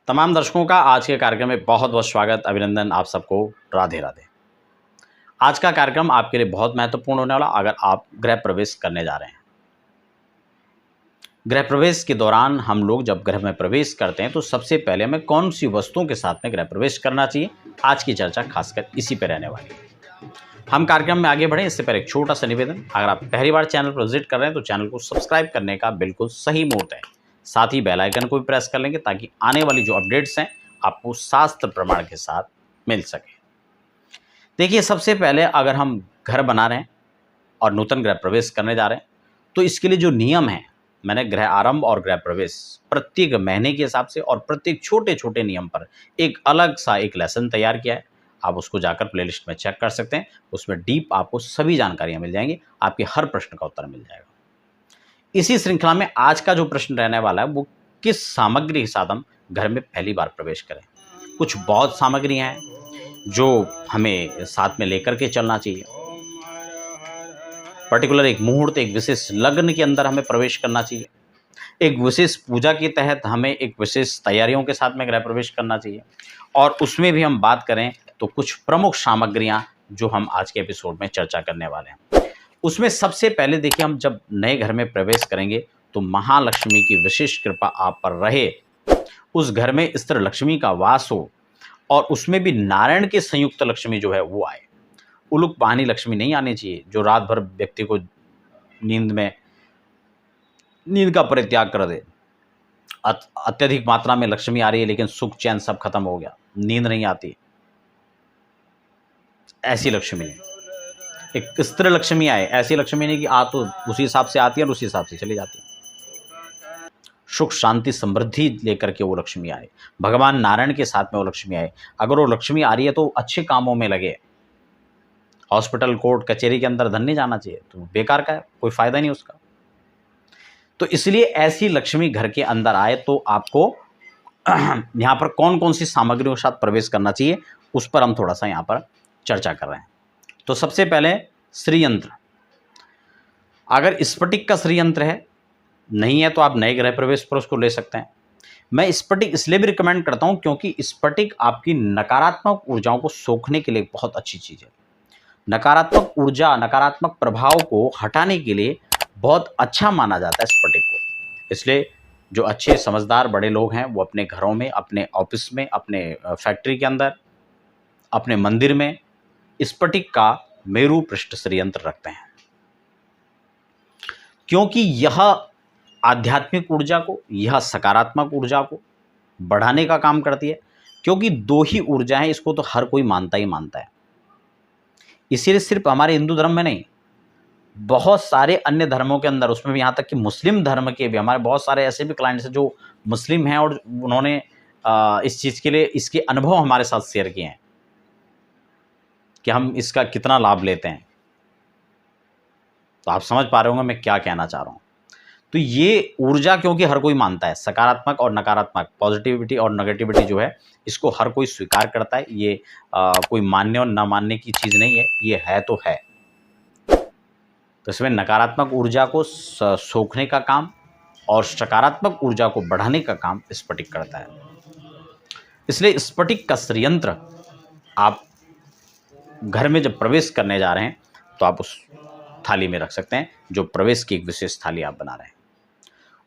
तमाम दर्शकों का आज के कार्यक्रम में बहुत बहुत स्वागत, अभिनंदन आप सबको। राधे राधे। आज का कार्यक्रम आपके लिए बहुत महत्वपूर्ण होने वाला। अगर आप गृह प्रवेश करने जा रहे हैं, गृह प्रवेश के दौरान हम लोग जब गृह में प्रवेश करते हैं तो सबसे पहले हमें कौन सी वस्तुओं के साथ में गृह प्रवेश करना चाहिए, आज की चर्चा खासकर इसी पर रहने वाली है। हम कार्यक्रम में आगे बढ़े इससे पहले एक छोटा सा निवेदन, अगर आप पहली बार चैनल पर विजिट कर रहे हैं तो चैनल को सब्सक्राइब करने का बिल्कुल सही मुहूर्त है। साथ ही बेल आइकन को भी प्रेस कर लेंगे ताकि आने वाली जो अपडेट्स हैं आपको शास्त्र प्रमाण के साथ मिल सके। देखिए, सबसे पहले अगर हम घर बना रहे हैं और नूतन गृह प्रवेश करने जा रहे हैं तो इसके लिए जो नियम है, मैंने गृह आरंभ और गृह प्रवेश प्रत्येक महीने के हिसाब से और प्रत्येक छोटे छोटे नियम पर एक अलग सा एक लेसन तैयार किया है। आप उसको जाकर प्लेलिस्ट में चेक कर सकते हैं। उसमें डीप आपको सभी जानकारियां मिल जाएंगी, आपके हर प्रश्न का उत्तर मिल जाएगा। इसी श्रृंखला में आज का जो प्रश्न रहने वाला है वो किस सामग्री के साथ हम घर में पहली बार प्रवेश करें। कुछ बहुत सामग्रियां हैं जो हमें साथ में लेकर के चलना चाहिए। पर्टिकुलर एक मुहूर्त, एक विशेष लग्न के अंदर हमें प्रवेश करना चाहिए। एक विशेष पूजा के तहत हमें एक विशेष तैयारियों के साथ में गृह प्रवेश करना चाहिए। और उसमें भी हम बात करें तो कुछ प्रमुख सामग्रियां जो हम आज के एपिसोड में चर्चा करने वाले हैं। उसमें सबसे पहले देखिए, हम जब नए घर में प्रवेश करेंगे तो महालक्ष्मी की विशेष कृपा आप पर रहे, उस घर में स्त्री लक्ष्मी का वास हो और उसमें भी नारायण के संयुक्त लक्ष्मी जो है वो आए। उलूक वाहिनी लक्ष्मी नहीं आनी चाहिए जो रात भर व्यक्ति को नींद का परित्याग कर दे। अत्यधिक मात्रा में लक्ष्मी आ रही है लेकिन सुख चैन सब खत्म हो गया, नींद नहीं आती, ऐसी लक्ष्मी नहीं। एक स्त्री लक्ष्मी आए, ऐसी लक्ष्मी नहीं कि आ तो उसी हिसाब से आती है और उसी हिसाब से चली जाती है। सुख शांति समृद्धि लेकर के वो लक्ष्मी आए, भगवान नारायण के साथ में वो लक्ष्मी आए। अगर वो लक्ष्मी आ रही है तो अच्छे कामों में लगे। हॉस्पिटल, कोर्ट, कचहरी के अंदर धन नहीं जाना चाहिए, तो बेकार का है, कोई फायदा नहीं उसका। तो इसलिए ऐसी लक्ष्मी घर के अंदर आए तो आपको यहाँ पर कौन कौन सी सामग्रियों के साथ प्रवेश करना चाहिए उस पर हम थोड़ा सा यहाँ पर चर्चा कर रहे हैं। तो सबसे पहले श्रीयंत्र। अगर स्फटिक का श्रीयंत्र है, नहीं है तो आप नए गृह प्रवेश पर उसको ले सकते हैं। मैं स्फटिक इसलिए भी रिकमेंड करता हूं क्योंकि स्फटिक आपकी नकारात्मक ऊर्जाओं को सोखने के लिए बहुत अच्छी चीज़ है। नकारात्मक ऊर्जा, नकारात्मक प्रभाव को हटाने के लिए बहुत अच्छा माना जाता है स्फटिक को। इसलिए जो अच्छे समझदार बड़े लोग हैं वो अपने घरों में, अपने ऑफिस में, अपने फैक्ट्री के अंदर, अपने मंदिर में स्फटिक का मेरु पृष्ठ श्रीयंत्र रखते हैं, क्योंकि यह आध्यात्मिक ऊर्जा को, यह सकारात्मक ऊर्जा को बढ़ाने का काम करती है। क्योंकि दो ही ऊर्जा है, इसको तो हर कोई मानता ही मानता है। इसीलिए सिर्फ हमारे हिंदू धर्म में नहीं, बहुत सारे अन्य धर्मों के अंदर, उसमें भी यहाँ तक कि मुस्लिम धर्म के भी, हमारे बहुत सारे ऐसे भी क्लाइंट्स हैं जो मुस्लिम हैं और उन्होंने इस चीज़ के लिए इसके अनुभव हमारे साथ शेयर किए हैं कि हम इसका कितना लाभ लेते हैं। तो आप समझ पा रहे होंगे मैं क्या कहना चाह रहा हूँ। तो ये ऊर्जा क्योंकि हर कोई मानता है, सकारात्मक और नकारात्मक, पॉजिटिविटी और नेगेटिविटी जो है इसको हर कोई स्वीकार करता है। ये कोई मानने और ना मानने की चीज़ नहीं है, ये है तो है। तो इसमें नकारात्मक ऊर्जा को सोखने का काम और सकारात्मक ऊर्जा को बढ़ाने का काम स्फटिक करता है। इसलिए स्फटिक का श्रीयंत्र आप घर में जब प्रवेश करने जा रहे हैं तो आप उस थाली में रख सकते हैं, जो प्रवेश की एक विशेष थाली आप बना रहे हैं।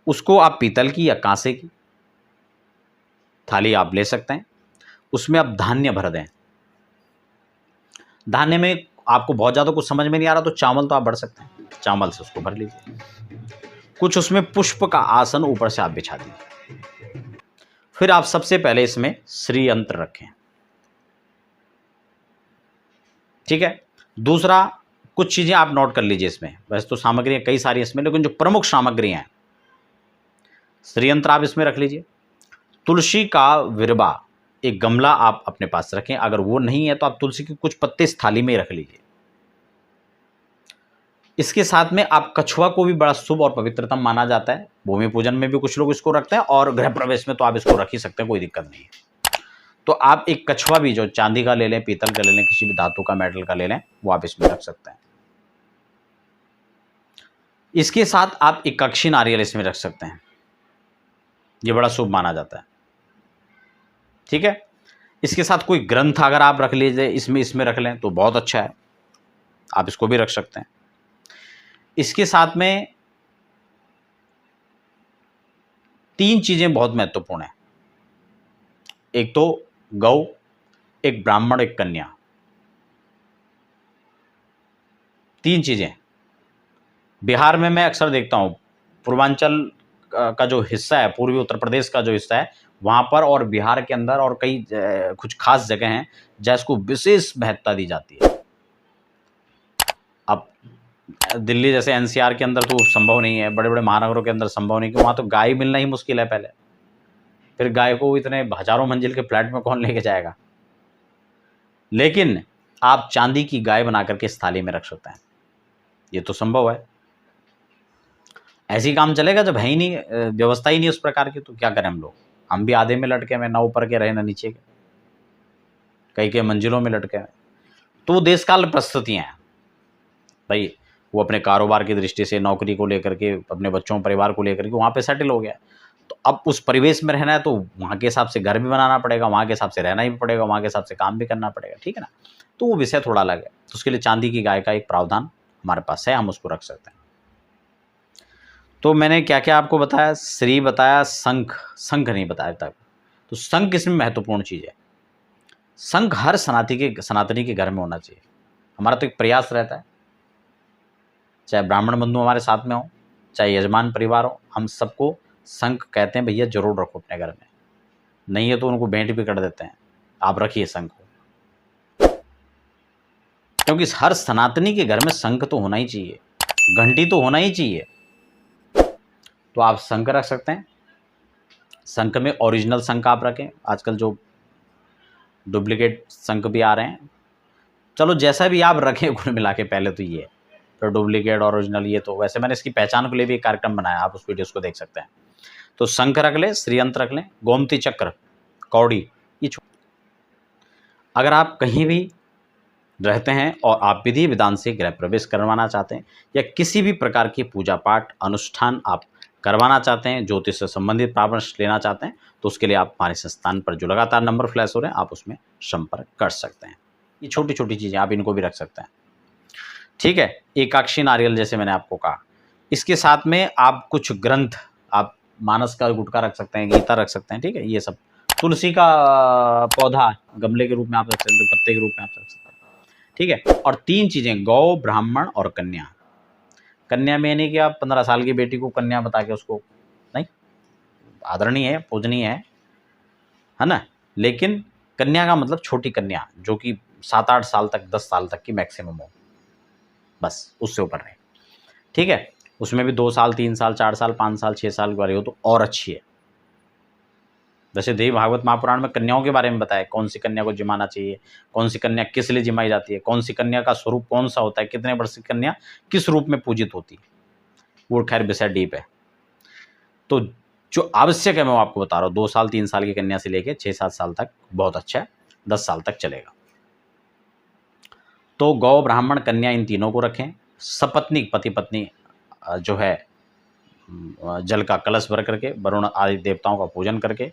उसको आप पीतल की या कांसे की थाली आप ले सकते हैं। उसमें आप धान्य भर दें। धान्य में आपको बहुत ज़्यादा कुछ समझ में नहीं आ रहा तो चावल तो आप भर सकते हैं, चावल से उसको भर लीजिए। कुछ उसमें पुष्प का आसन ऊपर से आप बिछा दीजिए। फिर आप सबसे पहले इसमें श्रीयंत्र रखें, ठीक है। दूसरा, कुछ चीज़ें आप नोट कर लीजिए इसमें। वैसे तो सामग्रियाँ कई सारी इसमें, लेकिन जो प्रमुख सामग्रियाँ हैं, श्रीयंत्र आप इसमें रख लीजिए। तुलसी का विरबा, एक गमला आप अपने पास रखें। अगर वो नहीं है तो आप तुलसी के कुछ पत्ते इस थाली में रख लीजिए। इसके साथ में आप कछुआ को भी बड़ा शुभ और पवित्रतम माना जाता है। भूमि पूजन में भी कुछ लोग इसको रखते हैं और गृह प्रवेश में तो आप इसको रख ही सकते हैं, कोई दिक्कत नहीं है। तो आप एक कछुआ भी, जो चांदी का ले लें, पीतल का ले लें, किसी भी धातु का, मेटल का ले लें, वो आप इसमें रख सकते हैं। इसके साथ आप एक अक्षी नारियल इसमें रख सकते हैं, ये बड़ा शुभ माना जाता है। ठीक है। इसके साथ कोई ग्रंथ अगर आप रख लीजिए, इसमें रख लें तो बहुत अच्छा है, आप इसको भी रख सकते हैं। इसके साथ में 3 चीजें बहुत महत्वपूर्ण है, एक तो गौ, एक ब्राह्मण, एक कन्या, 3 चीजें। बिहार में मैं अक्सर देखता हूं, पूर्वांचल का जो हिस्सा है, पूर्वी उत्तर प्रदेश का जो हिस्सा है, वहां पर और बिहार के अंदर और कई कुछ खास जगह हैं जहां इसको विशेष महत्ता दी जाती है। अब दिल्ली जैसे एनसीआर के अंदर तो संभव नहीं है, बड़े बड़े महानगरों के अंदर संभव नहीं, कि वहां तो गाय मिलना ही मुश्किल है पहले, फिर गाय को इतने हजारों मंजिल के फ्लैट में कौन लेके जाएगा। लेकिन आप चांदी की गाय बना करके इस थाली में रख सकते हैं, ये तो संभव है। ऐसी काम चलेगा जब है ही नहीं, व्यवस्था ही नहीं उस प्रकार की, तो क्या करें हम लोग। हम भी आधे में लटके हुए, ना ऊपर के रहे ना नीचे के, कई कई मंजिलों में लटके हुए। तो देश काल परिस्थितियां हैं भाई, वो अपने कारोबार की दृष्टि से, नौकरी को लेकर के, अपने बच्चों परिवार को लेकर के वहाँ पे सेटल हो गया, तो अब उस परिवेश में रहना है तो वहाँ के हिसाब से घर भी बनाना पड़ेगा, वहाँ के हिसाब से रहना ही पड़ेगा, वहाँ के हिसाब से काम भी करना पड़ेगा, ठीक है ना। तो वो विषय थोड़ा अलग है, तो उसके लिए चांदी की गाय का एक प्रावधान हमारे पास है, हम उसको रख सकते हैं। तो मैंने क्या क्या आपको बताया, श्री बताया, शंख नहीं बताया तक। तो शंख इसमें महत्वपूर्ण चीज़ है। शंख हर सनातनी के घर में होना चाहिए। हमारा तो एक प्रयास रहता है, चाहे ब्राह्मण बंधु हमारे साथ में हो, चाहे यजमान परिवार हो, हम सबको शंख कहते हैं भैया जरूर रखो अपने घर में, नहीं है तो उनको भेंट भी कर देते हैं, आप रखिए शंख को, क्योंकि हर सनातनी के घर में शंख तो होना ही चाहिए, घंटी तो होना ही चाहिए। तो आप शंख रख सकते हैं। शंख में ओरिजिनल शंख आप रखें, आजकल जो डुप्लीकेट शंख भी आ रहे हैं, चलो जैसा भी आप रखें कुल मिला के, पहले तो ये तो डुप्लीकेट ओरिजिनल, ये तो वैसे मैंने इसकी पहचान के लिए भी एक कार्यक्रम बनाया, आप उस वीडियोस को देख सकते हैं। तो शंख रख लें, श्रीयंत्र रख लें, गोमती चक्र, कौड़ी, ये अगर आप कहीं भी रहते हैं और आप विधि विधान से गृह प्रवेश करवाना चाहते हैं, या किसी भी प्रकार की पूजा पाठ अनुष्ठान आप करवाना चाहते हैं, ज्योतिष से संबंधित परामर्श लेना चाहते हैं, तो उसके लिए आप हमारे संस्थान पर जो लगातार नंबर फ्लैश हो रहे हैं, आप उसमें संपर्क कर सकते हैं। ये छोटी छोटी चीज़ें, आप इनको भी रख सकते हैं, ठीक है। एकाक्षी नारियल जैसे मैंने आपको कहा, इसके साथ में आप कुछ ग्रंथ, आप मानस का गुटका रख सकते हैं, गीता रख सकते हैं, ठीक है। ये सब, तुलसी का पौधा गमले के रूप में आप रख सकते हैं, पत्ते के रूप में आप रख सकते हैं, ठीक है। और 3 चीज़ें, गौ, ब्राह्मण और कन्या। कन्या में नहीं कि आप 15 साल की बेटी को कन्या बता के उसको, नहीं, आदरणीय है, पूजनीय है ना, लेकिन कन्या का मतलब छोटी कन्या, जो कि 7-8 साल तक, 10 साल तक की मैक्सिमम हो, बस उससे ऊपर नहीं, ठीक है। उसमें भी 2 साल, 3 साल, 4 साल, 5 साल, 6 साल वाली हो तो और अच्छी है। वैसे देवी भागवत महापुराण में कन्याओं के बारे में बताया, कौन सी कन्या को जिमाना चाहिए, कौन सी कन्या किस लिए जिमाई जाती है, कौन सी कन्या का स्वरूप कौन सा होता है, कितने वर्ष की कन्या किस रूप में पूजित होती है, वो खैर विषय डीप है। तो जो आवश्यक है मैं आपको बता रहा हूँ, 2 साल 3 साल की कन्या से लेकर 6-7 साल तक बहुत अच्छा है, 10 साल तक चलेगा। तो गौ, ब्राह्मण, कन्या, इन तीनों को रखें। सपत्नीक, पति पत्नी जो है, जल का कलश भर करके, वरुण आदि देवताओं का पूजन करके,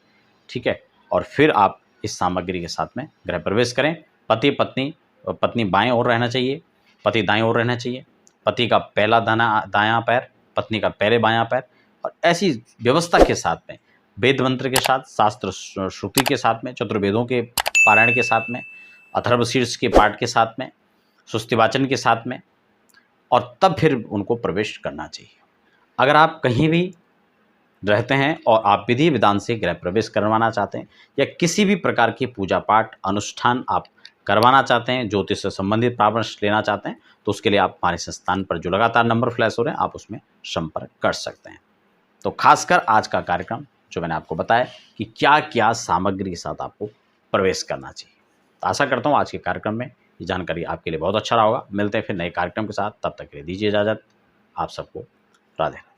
ठीक है, और फिर आप इस सामग्री के साथ में गृह प्रवेश करें। पति पत्नी, पत्नी बाएं ओर रहना चाहिए, पति दाएं ओर रहना चाहिए, पति का पहला दायां पैर, पत्नी का पहले बायां पैर, और ऐसी व्यवस्था के साथ में, वेद मंत्र के साथ, शास्त्र श्रुति के साथ में, चतुर्वेदों के पारायण के साथ में, अथर्वशीर्ष के पाठ के साथ में, सुस्तिवाचन के साथ में, और तब फिर उनको प्रवेश करना चाहिए। अगर आप कहीं भी रहते हैं और आप विधि विधान से गृह प्रवेश करवाना चाहते हैं, या किसी भी प्रकार की पूजा पाठ अनुष्ठान आप करवाना चाहते हैं, ज्योतिष से संबंधित परामर्श लेना चाहते हैं, तो उसके लिए आप हमारे संस्थान पर जो लगातार नंबर फ्लैश हो रहे हैं, आप उसमें संपर्क कर सकते हैं। तो खासकर आज का कार्यक्रम जो मैंने आपको बताया कि क्या क्या सामग्री के साथ आपको प्रवेश करना चाहिए, तो आशा करता हूँ आज के कार्यक्रम में ये जानकारी आपके लिए बहुत अच्छा रहा होगा। मिलते हैं फिर नए कार्यक्रम के साथ, तब तक के लिए दीजिए इजाज़त। आप सबको राधे।